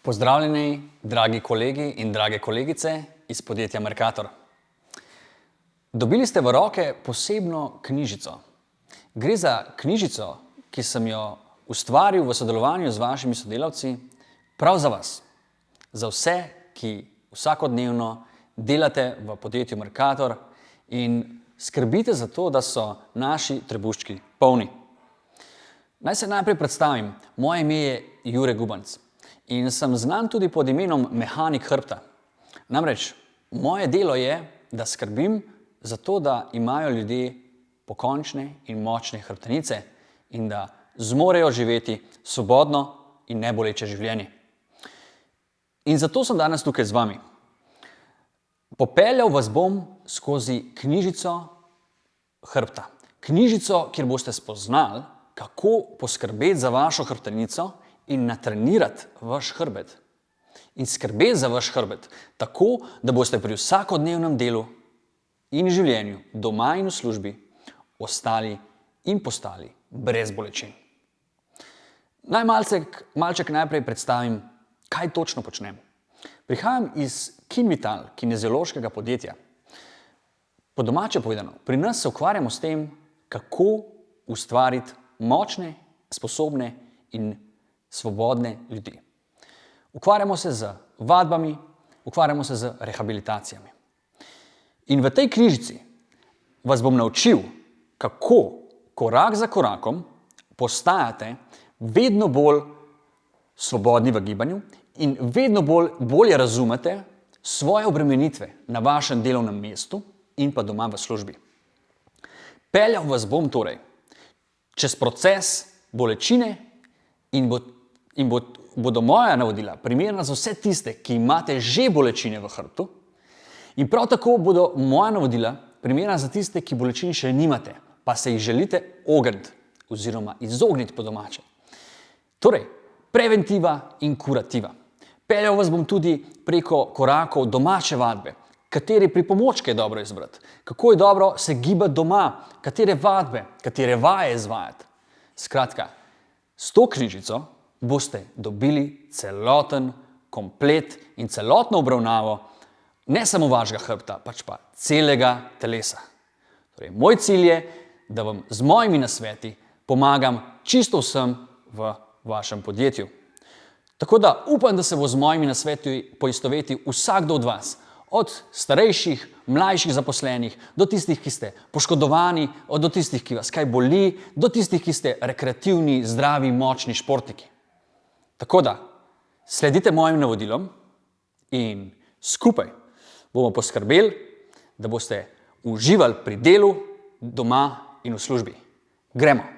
Pozdravljeni, dragi kolegi in drage kolegice iz podjetja Mercator. Dobili ste v roke posebno knjižico. Gre za knjižico, ki sem jo ustvaril v sodelovanju z vašimi sodelavci, prav za vas. Za vse, ki vsakodnevno delate v podjetju Mercator in skrbite za to, da so naši trebuščki polni. Naj se najprej predstavim. Moje ime je Jure Gubanc in sem znan tudi pod imenom mehanik hrbta. Namreč, moje delo je, da skrbim za to, da imajo ljudje pokončne in močne hrbtenice in da zmorejo živeti svobodno in neboleče življenje. In zato sem danes tukaj z vami. Popeljal vas bom skozi knjižico hrbta. Knjižico, kjer boste spoznali, kako poskrbeti za vašo hrbtenico in natrenirati vaš hrbet. In skrbeti za vaš hrbet tako, da boste pri vsakodnevnem delu in življenju, doma in v službi, ostali in postali brez bolečin. Naj malček najprej predstavim, kaj točno počnem. Prihajam iz Kinvital, kineziološkega podjetja. Po domače povedano, pri nas se ukvarjamo s tem, kako ustvariti močne, sposobne in svobodne ljudi. Ukvarjamo se z vadbami, ukvarjamo se z rehabilitacijami. In v tej knjižici vas bom naučil, kako korak za korakom postajate vedno bolj svobodni v gibanju in vedno bolje razumete svoje obremenitve na vašem delovnem mestu in pa doma v službi. Peljal vas bom torej čez proces bolečine in bodo moja navodila primerna za vse tiste, ki imate že bolečine v hrbtu, in prav tako bodo moja navodila primerna za tiste, ki bolečin še nimate, pa se jih želite ogniti oziroma izogniti po domače. Torej, preventiva in kurativa. Peljal vas bom tudi preko korakov domače vadbe, katere pripomočke je dobro izbrati, kako je dobro se gibati doma, katere vadbe, katere vaje izvajati. Skratka, s to knjižico boste dobili celoten komplet in celotno obravnavo ne samo vašega hrbta, pač pa celega telesa. Torej, moj cilj je, da vam z mojimi nasveti pomagam čisto vsem v vašem podjetju. Tako da upam, da se bo z mojimi nasveti poistovetil vsakdo od vas, od starejših, mlajših zaposlenih, do tistih, ki ste poškodovani, do tistih, ki vas kaj boli, do tistih, ki ste rekreativni, zdravi, močni športniki. Tako da, sledite mojim navodilom in skupaj bomo poskrbeli, da boste uživali pri delu, doma in v službi. Gremo!